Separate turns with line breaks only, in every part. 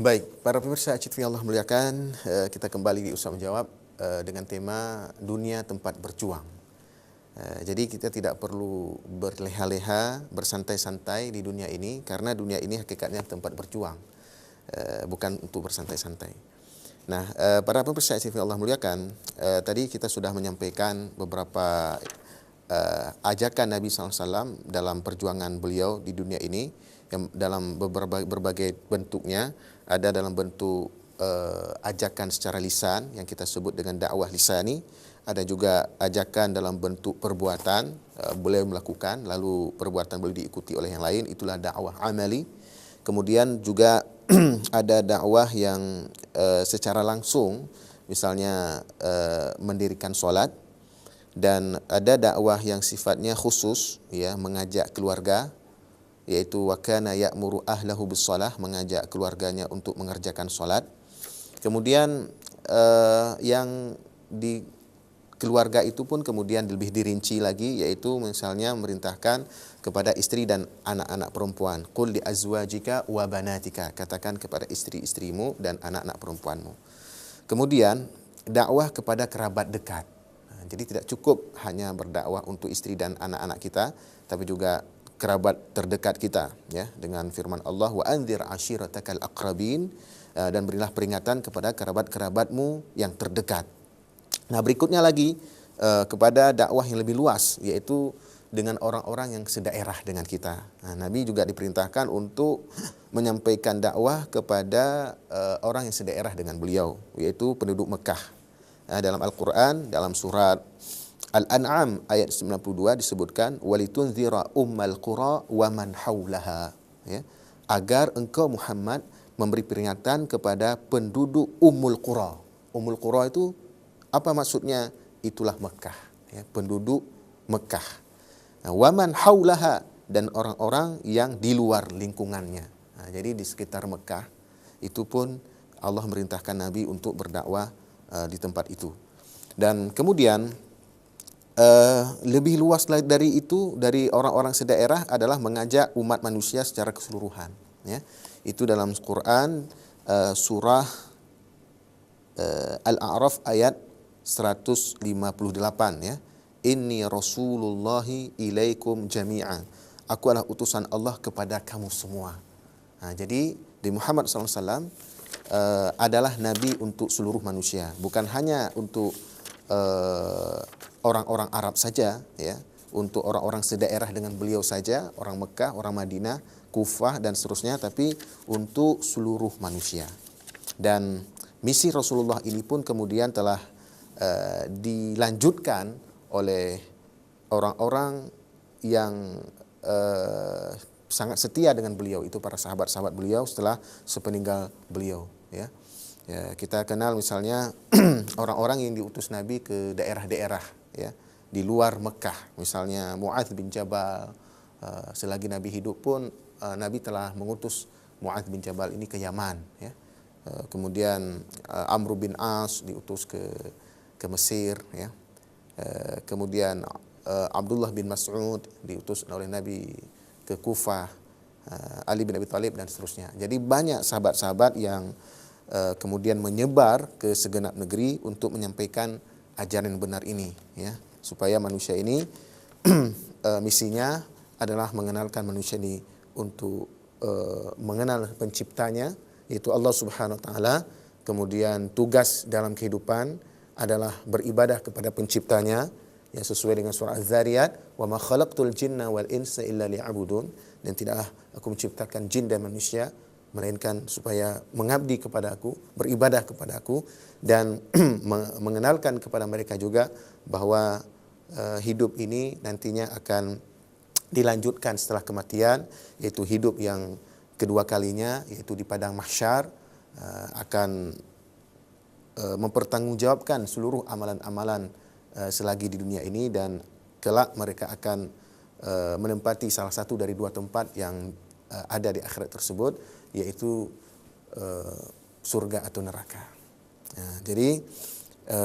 Baik, para pemirsa Acit Allah muliakan, kita kembali di Usah Menjawab dengan tema dunia tempat berjuang. Jadi kita tidak perlu berleha-leha, bersantai-santai di dunia ini, karena dunia ini hakikatnya tempat berjuang, bukan untuk bersantai-santai. Nah, para pemirsa Acit Allah muliakan, tadi kita sudah menyampaikan beberapa ajakan Nabi SAW dalam perjuangan beliau di dunia ini, yang dalam berbagai bentuknya. Ada dalam bentuk ajakan secara lisan yang kita sebut dengan dakwah lisani, ada juga ajakan dalam bentuk perbuatan, beliau melakukan lalu perbuatan beliau diikuti oleh yang lain, itulah dakwah amali. Kemudian juga ada dakwah yang secara langsung, misalnya mendirikan sholat, dan ada dakwah yang sifatnya khusus, ya, mengajak keluarga, yaitu wa kana ya'muru ahlahu bis-shalah, mengajak keluarganya untuk mengerjakan salat. Kemudian yang di keluarga itu pun kemudian lebih dirinci lagi, yaitu misalnya memerintahkan kepada istri dan anak-anak perempuan, qul li azwajika wa banatika, katakan kepada istri-istrimu dan anak-anak perempuanmu. Kemudian dakwah kepada kerabat dekat. Jadi tidak cukup hanya berdakwah untuk istri dan anak-anak kita, tapi juga kerabat terdekat kita, ya, dengan firman Allah wa anzir ashiratakal aqrabin, dan berilah peringatan kepada kerabat-kerabatmu yang terdekat. Nah, berikutnya lagi kepada dakwah yang lebih luas, yaitu dengan orang-orang yang sedaerah dengan kita. Nah, Nabi juga diperintahkan untuk menyampaikan dakwah kepada orang yang sedaerah dengan beliau, yaitu penduduk Mekah. Dalam Al-Quran, dalam surat Al-An'am ayat 92 disebutkan walitunzira ummal qura wa man haulaha, ya, agar engkau Muhammad memberi peringatan kepada penduduk Ummul Qura. Ummul Qura itu apa maksudnya? Itulah Mekah, ya, penduduk Mekah. Nah, wa man haulaha, dan orang-orang yang di luar lingkungannya. Nah, jadi di sekitar Mekah itu pun Allah merintahkan Nabi untuk berdakwah di tempat itu. Dan kemudian lebih luas dari itu, dari orang-orang sedaerah adalah mengajak umat manusia secara keseluruhan, ya. Itu dalam Quran surah Al-A'raf ayat 158, ya. Inni rasulullahi ilaikum jami'an, aku adalah utusan Allah kepada kamu semua. Nah, jadi di Muhammad SAW adalah nabi untuk seluruh manusia, bukan hanya untuk orang-orang Arab saja, ya, untuk orang-orang sedaerah dengan beliau saja, orang Mekah, orang Madinah, Kufah dan seterusnya, tapi untuk seluruh manusia. Dan misi Rasulullah ini pun kemudian telah dilanjutkan oleh orang-orang yang sangat setia dengan beliau, itu para sahabat-sahabat beliau setelah sepeninggal beliau, ya. Ya, kita kenal misalnya orang-orang yang diutus Nabi ke daerah-daerah, ya, di luar Mekah, misalnya Mu'adz bin Jabal. Selagi Nabi hidup pun Nabi telah mengutus Mu'adz bin Jabal ini ke Yaman, ya. Kemudian Amr bin As diutus ke Mesir, ya. Kemudian Abdullah bin Mas'ud diutus oleh Nabi ke Kufah, Ali bin Abi Thalib dan seterusnya. Jadi banyak sahabat-sahabat yang kemudian menyebar ke segenap negeri untuk menyampaikan ajaran benar ini, ya, supaya manusia ini misinya adalah mengenalkan manusia ini untuk mengenal penciptanya, yaitu Allah Subhanahu wa taala. Kemudian tugas dalam kehidupan adalah beribadah kepada penciptanya, yang sesuai dengan surah Az-Zariyat, wa ma khalaqtul jinna wal insa illa liya'budun, dan tidaklah aku menciptakan jin dan manusia melainkan supaya mengabdi kepada aku, beribadah kepada aku, dan mengenalkan kepada mereka juga bahwa hidup ini nantinya akan dilanjutkan setelah kematian, yaitu hidup yang kedua kalinya, yaitu di padang mahsyar, akan mempertanggungjawabkan seluruh amalan-amalan selagi di dunia ini, dan kelak mereka akan menempati salah satu dari dua tempat yang ada di akhirat tersebut, yaitu surga atau neraka. Nah, jadi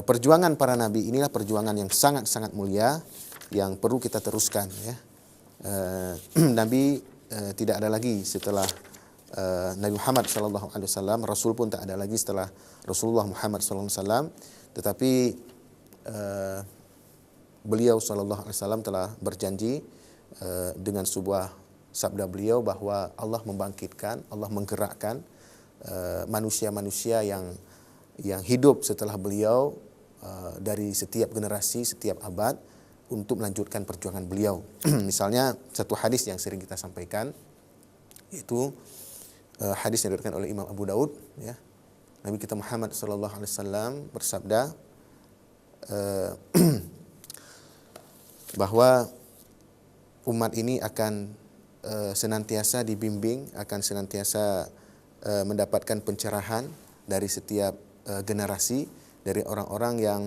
perjuangan para nabi inilah perjuangan yang sangat-sangat mulia yang perlu kita teruskan, ya. Nabi tidak ada lagi setelah Nabi Muhammad SAW, Rasul pun tak ada lagi setelah Rasulullah Muhammad SAW, tetapi beliau SAW telah berjanji dengan sebuah sabda beliau bahwa Allah membangkitkan, Allah menggerakkan manusia-manusia yang hidup setelah beliau dari setiap generasi, setiap abad untuk melanjutkan perjuangan beliau. Misalnya satu hadis yang sering kita sampaikan, yaitu hadis yang diriwayatkan oleh Imam Abu Daud, ya. Nabi kita Muhammad SAW bersabda bahwa umat ini akan senantiasa dibimbing, akan senantiasa mendapatkan pencerahan dari setiap generasi, dari orang-orang yang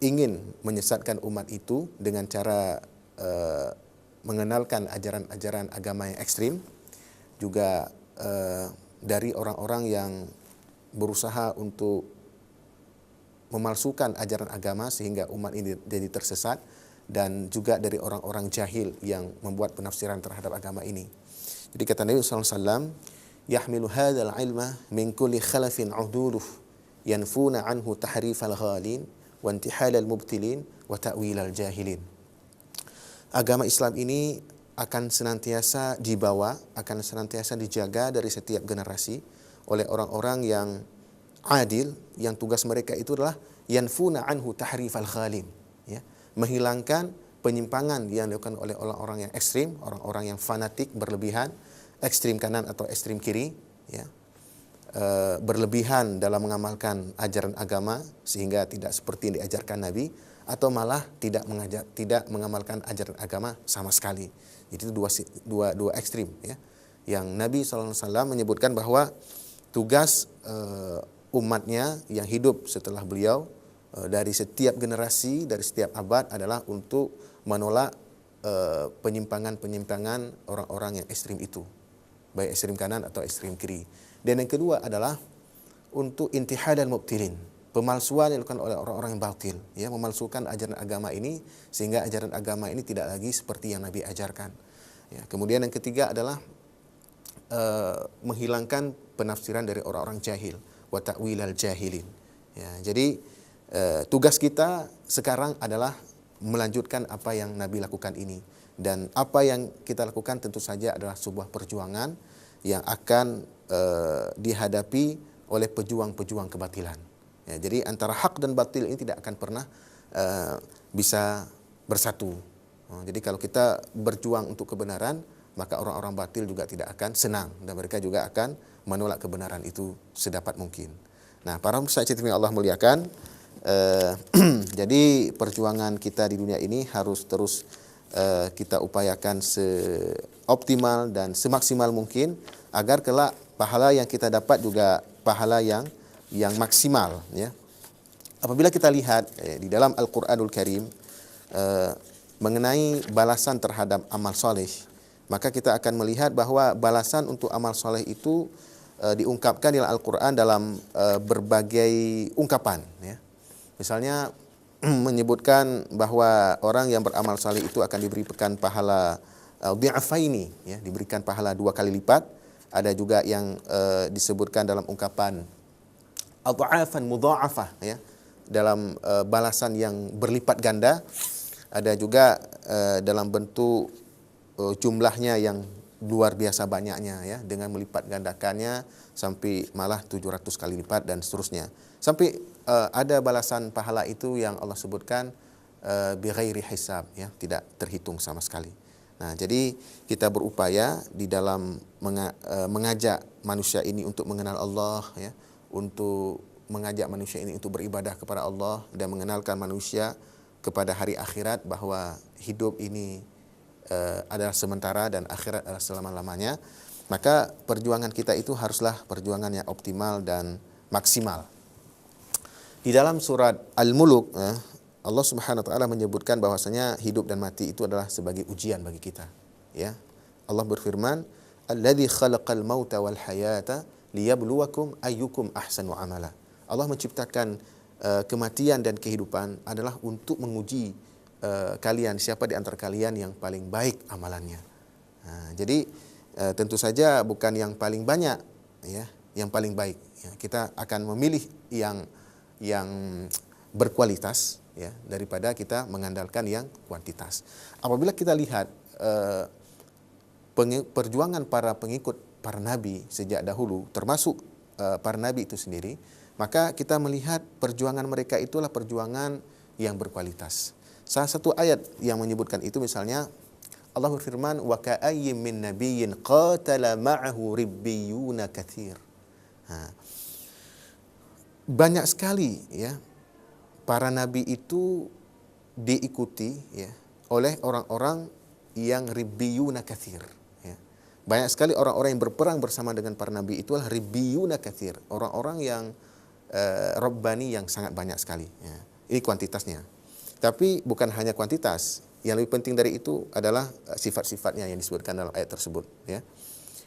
ingin menyesatkan umat itu dengan cara mengenalkan ajaran-ajaran agama yang ekstrim, juga dari orang-orang yang berusaha untuk memalsukan ajaran agama sehingga umat ini jadi tersesat, dan juga dari orang-orang jahil yang membuat penafsiran terhadap agama ini. Jadi kata Nabi SAW, yahmilu hadzal ilma min kulli khalafin uduluh yanfuna anhu tahrifal ghalin wa intihalal mubtilin wa ta'wilal jahilin. Agama Islam ini akan senantiasa dibawa, akan senantiasa dijaga dari setiap generasi oleh orang-orang yang adil, yang tugas mereka itu adalah yanfuna anhu tahrifal ghalin, ya, menghilangkan penyimpangan yang dilakukan oleh orang-orang yang ekstrim, orang-orang yang fanatik, berlebihan, ekstrim kanan atau ekstrim kiri, ya, berlebihan dalam mengamalkan ajaran agama sehingga tidak seperti yang diajarkan Nabi, atau malah tidak mengamalkan ajaran agama sama sekali. Itu dua ekstrim, ya. Yang Nabi SAW menyebutkan bahwa tugas umatnya yang hidup setelah beliau dari setiap generasi, dari setiap abad adalah untuk menolak penyimpangan-penyimpangan orang-orang yang ekstrim itu, baik ekstrim kanan atau ekstrim kiri. Dan yang kedua adalah untuk intihad dan mubtilin, pemalsuan yang dilakukan oleh orang-orang yang batil, ya, memalsukan ajaran agama ini sehingga ajaran agama ini tidak lagi seperti yang Nabi ajarkan. Ya, kemudian yang ketiga adalah menghilangkan penafsiran dari orang-orang jahil, wa ta'wilal jahilin. Ya, jadi tugas kita sekarang adalah melanjutkan apa yang Nabi lakukan ini, dan apa yang kita lakukan tentu saja adalah sebuah perjuangan yang akan dihadapi oleh pejuang-pejuang kebatilan. Ya, jadi antara hak dan batil ini tidak akan pernah bisa bersatu. Jadi kalau kita berjuang untuk kebenaran, maka orang-orang batil juga tidak akan senang, dan mereka juga akan menolak kebenaran itu sedapat mungkin. Nah, para pemirsa yang Allah muliakan, jadi perjuangan kita di dunia ini harus terus kita upayakan seoptimal dan semaksimal mungkin agar kelak pahala yang kita dapat juga pahala yang maksimal, ya. Apabila kita lihat di dalam Al-Qur'anul Karim mengenai balasan terhadap amal soleh, maka kita akan melihat bahwa balasan untuk amal soleh itu diungkapkan di Al-Quran dalam berbagai ungkapan, ya. Misalnya menyebutkan bahwa orang yang beramal soleh itu akan diberikan pahala dhi'afaini, ya, diberikan pahala 2 kali lipat. Ada juga yang disebutkan dalam ungkapan adha'afan mudha'afah, ya, dalam balasan yang berlipat ganda. Ada juga dalam bentuk jumlahnya yang luar biasa banyaknya, ya, dengan melipat gandakannya sampai malah 700 kali lipat dan seterusnya. Sampai ada balasan pahala itu yang Allah sebutkan bighairi hisab, ya, tidak terhitung sama sekali. Nah, jadi kita berupaya di dalam mengajak manusia ini untuk mengenal Allah, ya, untuk mengajak manusia ini untuk beribadah kepada Allah dan mengenalkan manusia kepada hari akhirat, bahwa hidup ini adalah sementara dan akhirat adalah selama-lamanya. Maka perjuangan kita itu haruslah perjuangan yang optimal dan maksimal. Di dalam surat Al-Muluk, Allah Subhanahu wa taala menyebutkan bahwasanya hidup dan mati itu adalah sebagai ujian bagi kita, ya. Allah berfirman, "Alladzi khalaqal mauta wal hayata liyabluwakum ayyukum ahsanu amala." Allah menciptakan kematian dan kehidupan adalah untuk menguji kalian, siapa di antara kalian yang paling baik amalannya. Nah, jadi tentu saja bukan yang paling banyak, ya, yang paling baik. Ya, kita akan memilih yang berkualitas, ya, daripada kita mengandalkan yang kuantitas. Apabila kita lihat perjuangan para pengikut para nabi sejak dahulu, termasuk para nabi itu sendiri, maka kita melihat perjuangan mereka itulah perjuangan yang berkualitas. Salah satu ayat yang menyebutkan itu misalnya Allah berfirman, wa ka'ayyin min nabiyyin qatala ma'ahu ribbiyuna katsir. Banyak sekali, ya, para nabi itu diikuti, ya, oleh orang-orang yang ribbiyuna katsir, ya. Banyak sekali orang-orang yang berperang bersama dengan para nabi itulah ribbiyuna katsir, orang-orang yang rabbani yang sangat banyak sekali, ya. Ini kuantitasnya. Tapi bukan hanya kuantitas, yang lebih penting dari itu adalah sifat-sifatnya yang disebutkan dalam ayat tersebut, ya.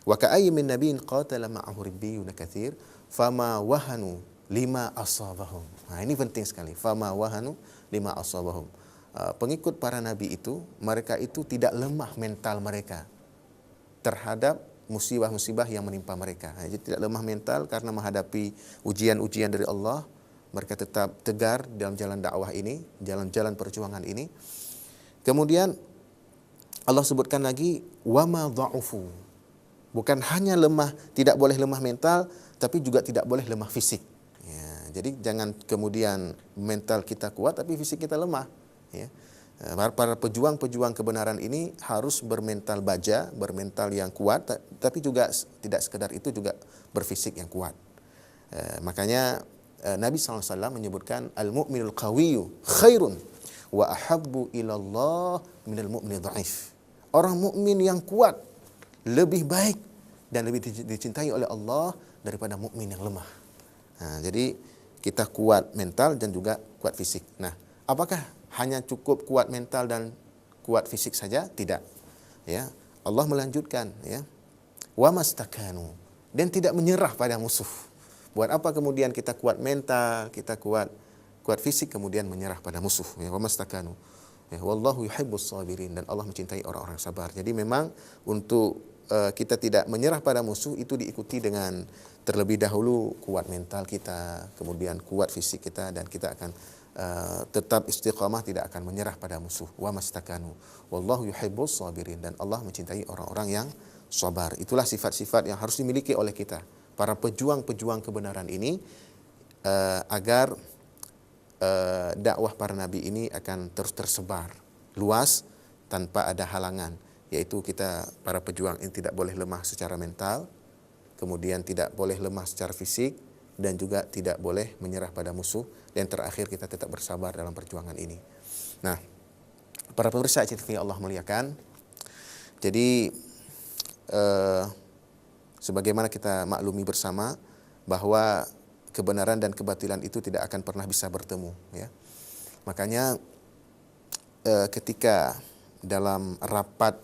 Wa ka'ayyin min nabiyyin qatala ma'ahu ribbiyuna katsir fama wahanu lima asabahum. Nah, ini penting sekali. Fama wahanu lima asabahum. Pengikut para nabi itu, mereka itu tidak lemah mental mereka terhadap musibah-musibah yang menimpa mereka. Jadi tidak lemah mental karena menghadapi ujian-ujian dari Allah. Mereka tetap tegar dalam jalan dakwah ini, jalan-jalan perjuangan ini. Kemudian Allah sebutkan lagi wama dha'ufu. Bukan hanya lemah, tidak boleh lemah mental, tapi juga tidak boleh lemah fisik. Ya, jadi jangan kemudian mental kita kuat tapi fisik kita lemah, ya. Para pejuang-pejuang kebenaran ini harus bermental baja, bermental yang kuat, tapi juga tidak sekedar itu, juga berfisik yang kuat. Makanya Nabi SAW menyebutkan al-mu'minul qawiyyu khairun wa ahabbu ilallah minal mu'minil dhaif. Orang mukmin yang kuat lebih baik dan lebih dicintai oleh Allah daripada mukmin yang lemah. Nah, jadi kita kuat mental dan juga kuat fisik. Nah, apakah hanya cukup kuat mental dan kuat fisik saja? Tidak. Ya, Allah melanjutkan, ya. Wa mastakanu, dan tidak menyerah pada musuh. Buat apa kemudian kita kuat mental, kita kuat fisik kemudian menyerah pada musuh, ya, wa mastakanu. Ya, wallahu yuhibbus sabirin, dan Allah mencintai orang-orang sabar. Jadi memang untuk kita tidak menyerah pada musuh itu diikuti dengan terlebih dahulu kuat mental kita, kemudian kuat fisik kita, dan kita akan tetap istiqamah, tidak akan menyerah pada musuh. Wa mastakanu wallahu yuhibbus sabirin, dan Allah mencintai orang-orang yang sabar. Itulah sifat-sifat yang harus dimiliki oleh kita, para pejuang-pejuang kebenaran ini, agar dakwah para nabi ini akan terus tersebar luas tanpa ada halangan, yaitu kita para pejuang ini tidak boleh lemah secara mental, kemudian tidak boleh lemah secara fisik, dan juga tidak boleh menyerah pada musuh, dan terakhir kita tetap bersabar dalam perjuangan ini. Nah, para pemirsa TV Allah muliakan, jadi sebagaimana kita maklumi bersama bahwa kebenaran dan kebatilan itu tidak akan pernah bisa bertemu, ya. Makanya ketika dalam rapat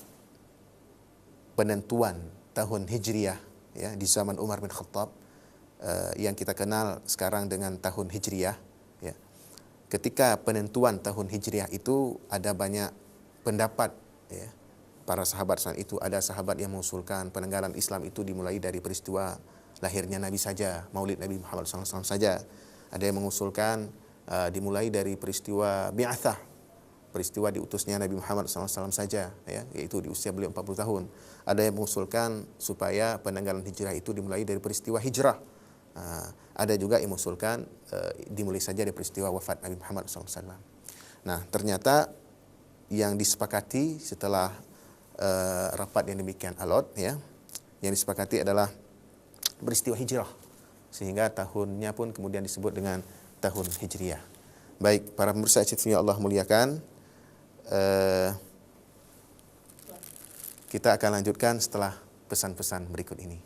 penentuan tahun Hijriyah, ya, di zaman Umar bin Khattab, yang kita kenal sekarang dengan tahun Hijriyah, ya. Ketika penentuan tahun Hijriyah itu ada banyak pendapat, ya. Para sahabat saat itu, ada sahabat yang mengusulkan penanggalan Islam itu dimulai dari peristiwa lahirnya Nabi saja, Maulid Nabi Muhammad SAW saja. Ada yang mengusulkan dimulai dari peristiwa Bi'athah, peristiwa diutusnya Nabi Muhammad SAW saja, ya, yaitu di usia beliau 40 tahun. Ada yang mengusulkan supaya penanggalan hijrah itu dimulai dari peristiwa hijrah. Ada juga yang mengusulkan dimulai saja dari peristiwa wafat Nabi Muhammad SAW. Nah, ternyata yang disepakati setelah rapat yang demikian alot, ya, yang disepakati adalah peristiwa hijrah, sehingga tahunnya pun kemudian disebut dengan tahun Hijriyah. Baik, para pemirsa yang Allah muliakan, kita akan lanjutkan setelah pesan-pesan berikut ini.